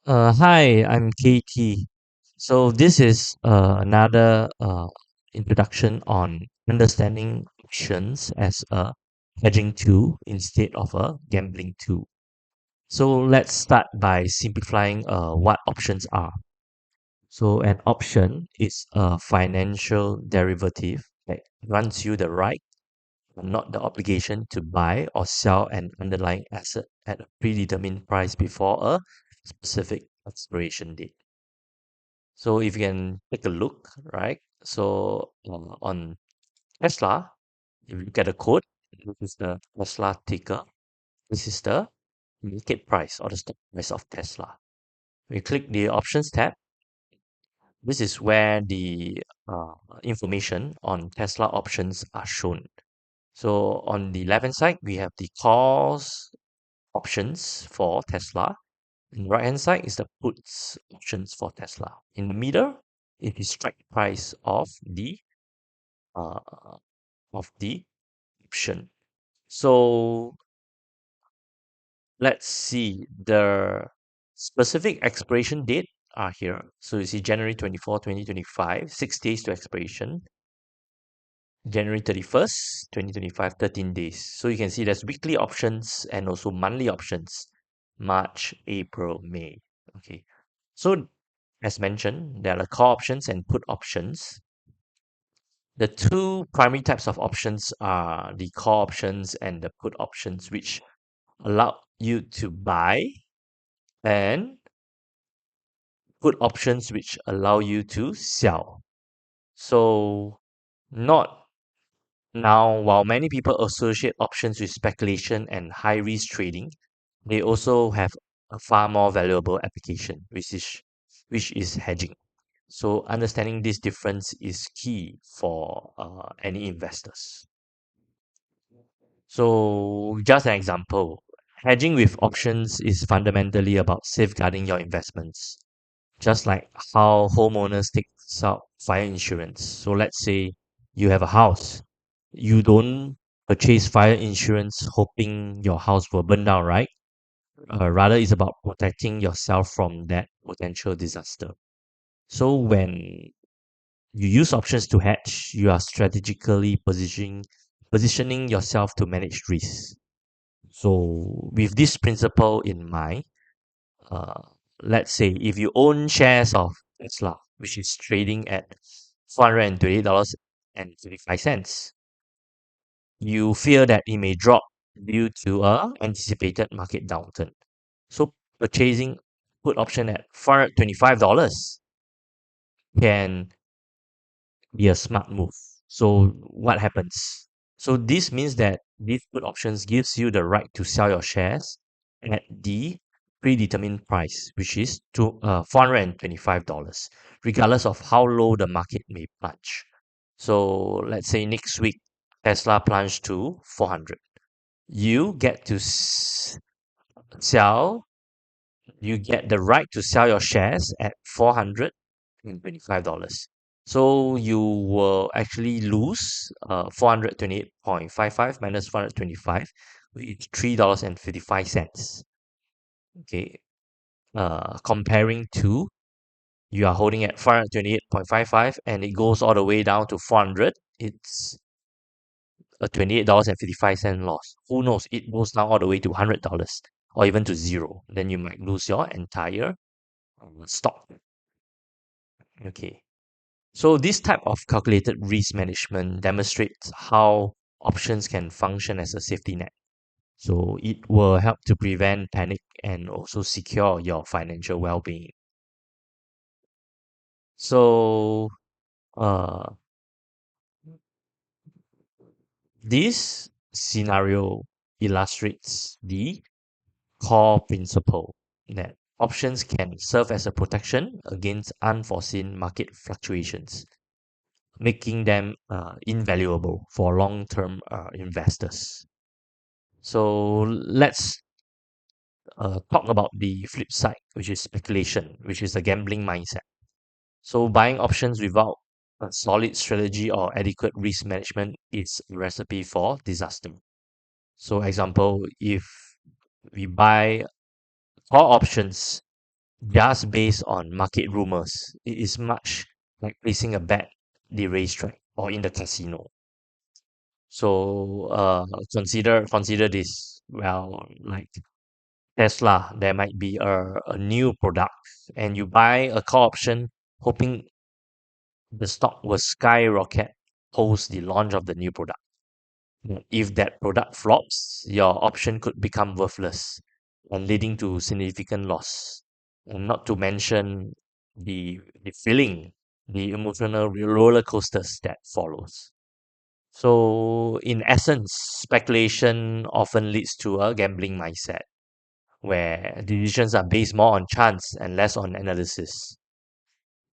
Hi, I'm KT. So this is another introduction on understanding options as a hedging tool instead of a gambling tool. So let's start by simplifying what options are. So an option is a financial derivative that grants you the right, but not the obligation to buy or sell an underlying asset at a predetermined price before a specific expiration date. So if you can take a look, right? So on Tesla, if you look at the code, this is the Tesla ticker. This is the market price or the stock price of Tesla. We click the options tab. This is where the uh, information on Tesla options are shown. So on the left hand side, we have the calls options for Tesla. On the right hand side is the puts options for Tesla. In the middle, it is strike price uh, of the option. So let's see the specific expiration date are here. So you see January 24, 2025, 6 days to expiration. January 31st, 2025, 13 days. So you can see there's weekly options and also monthly options. March, April, May. Okay. So as mentioned, there are call options and put options. The two primary types of options are the call options and the put options, which allow you to buy, and put options which allow you to sell. So, not now, while many people associate options with speculation and high risk trading, they also have a far more valuable application, which is hedging. So, understanding this difference is key for any investors. So, just an example, hedging with options is fundamentally about safeguarding your investments, just like how homeowners take out fire insurance. So, let's say you have a house, you don't purchase fire insurance hoping your house will burn down, right? Rather, it's about protecting yourself from that potential disaster. So, when you use options to hedge, you are strategically positioning yourself to manage risks. So, with this principle in mind, uh, let's say if you own shares of Tesla, which is trading at $428.55, you fear that it may drop due to a anticipated market downturn. So, purchasing put option at $425 can be a smart move. So what happens? So this means that these put options gives you the right to sell your shares at the predetermined price, which is to $425, regardless of how low the market may plunge. So let's say next week Tesla plunged to 400. You get to sell. You get the right to sell your shares at $425. So you will actually lose 428.55 minus 425, which is $3.55. Okay. Comparing to you are holding at 428.55 and it goes all the way down to 400, it's a $28.55 loss. Who knows? It goes down all the way to $100 or even to zero. Then you might lose your entire stock. Okay. So this type of calculated risk management demonstrates how options can function as a safety net. So it will help to prevent panic and also secure your financial well-being. So uh, this scenario illustrates the core principle that options can serve as a protection against unforeseen market fluctuations, making them invaluable for long-term investors. So let's talk about the flip side, which is speculation, which is a gambling mindset. So buying options without a solid strategy or adequate risk management is a recipe for disaster. So example, if we buy all options just based on market rumors. It is much like placing a bet at the racetrack or in the casino. So consider this. Well, like Tesla, there might be a new product, and you buy a call option hoping the stock will skyrocket post the launch of the new product. If that product flops, your option could become worthless and leading to significant loss. And not to mention the feeling, the emotional roller coasters that follows. So, in essence, speculation often leads to a gambling mindset where decisions are based more on chance and less on analysis.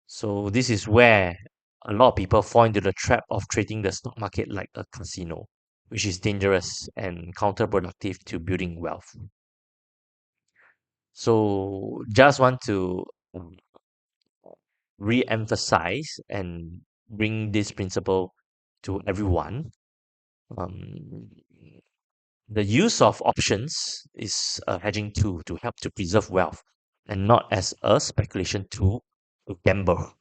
So, this is where a lot of people fall into the trap of treating the stock market like a casino, which is dangerous and counterproductive to building wealth. So, just want to um, re emphasize and bring this principle to everyone. Um, The use of options is a hedging tool to help to preserve wealth and not as a speculation tool to gamble.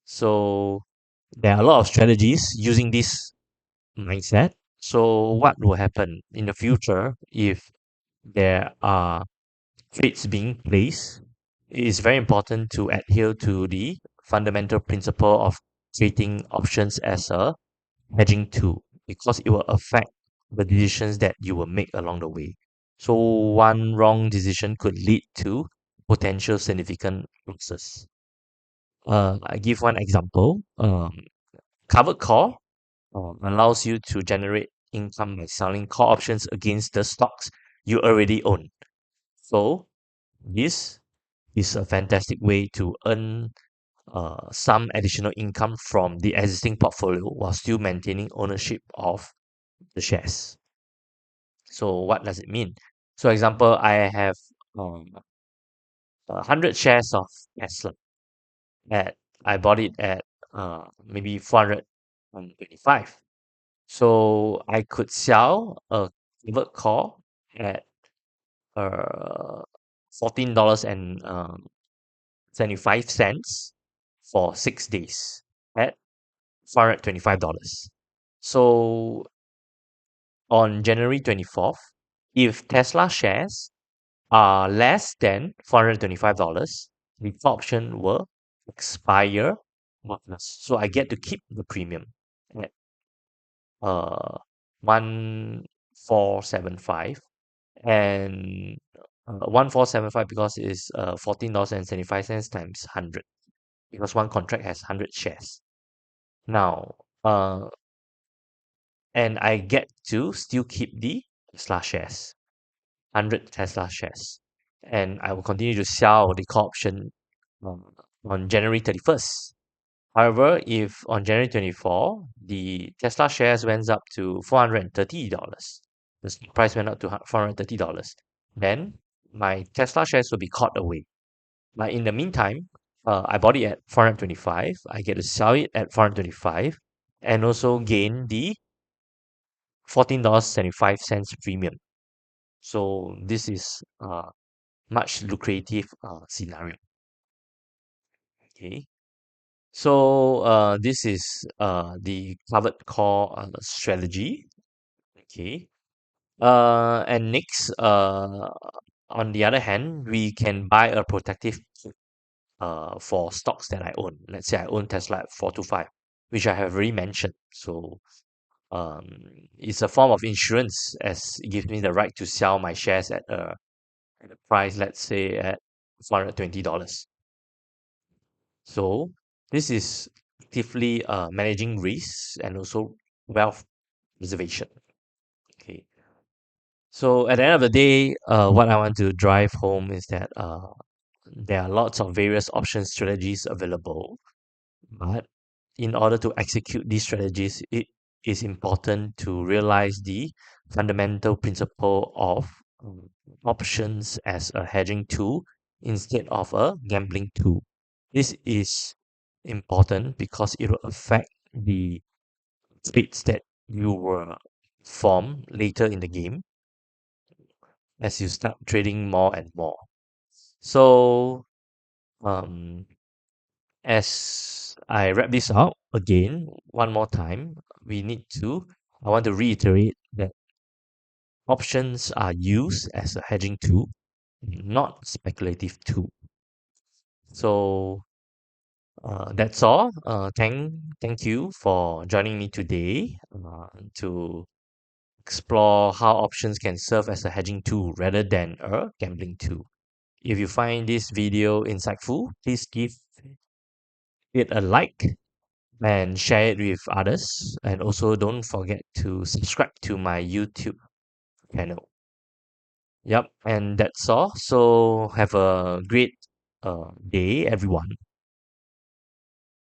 So there are a lot of strategies using this mindset. So what will happen in the future if there are trades being placed? It is very important to adhere to the fundamental principle of treating options as a hedging tool because it will affect the decisions that you will make along the way. So one wrong decision could lead to potential significant losses. I give one example. Covered call allows you to generate income by selling call options against the stocks you already own. So this is a fantastic way to earn some additional income from the existing portfolio while still maintaining ownership of the shares. So what does it mean? So example, I have 100 shares of Tesla at I bought it at maybe 425. So I could sell a pivot call at uh $14 and 75 cents for 6 days at $425. So on January 24th, if Tesla shares less than $425, the option will expire worthless. So I get to keep the premium at uh 1475 and 1475 because it's $14.75 times 100 because one contract has 100 shares. Now, and I get to still keep the Tesla shares. 100 Tesla shares. And I will continue to sell the call option um, on January 31st. However, if on January 24, the Tesla shares went up to $430, the stock price went up to $430, then my Tesla shares will be caught away. But in the meantime, I bought it at 425. I get to sell it at 425 and also gain the $14.75 premium. So this is much lucrative scenario. Okay, so this is the covered call strategy. Okay, and next, on the other hand, we can buy a protective put, for stocks that I own. Let's say I own Tesla at 425, which I have already mentioned. So um, it's a form of insurance as it gives me the right to sell my shares at a price, let's say at $420. So this is actively managing risks and also wealth preservation. Okay. So at the end of the day, what I want to drive home is that there are lots of various option strategies available, but in order to execute these strategies, it is important to realize the fundamental principle of um, options as a hedging tool instead of a gambling tool. This is important because it will affect the trades that you will form later in the game as you start trading more and more. So Um, as I wrap this out again, one more time, I want to reiterate that options are used as a hedging tool, not speculative tool. So that's all. Thank you for joining me today to explore how options can serve as a hedging tool rather than a gambling tool. If you find this video insightful, please give it a like and share it with others. And also don't forget to subscribe to my YouTube channel. Yep, and that's all. So have a great day, everyone.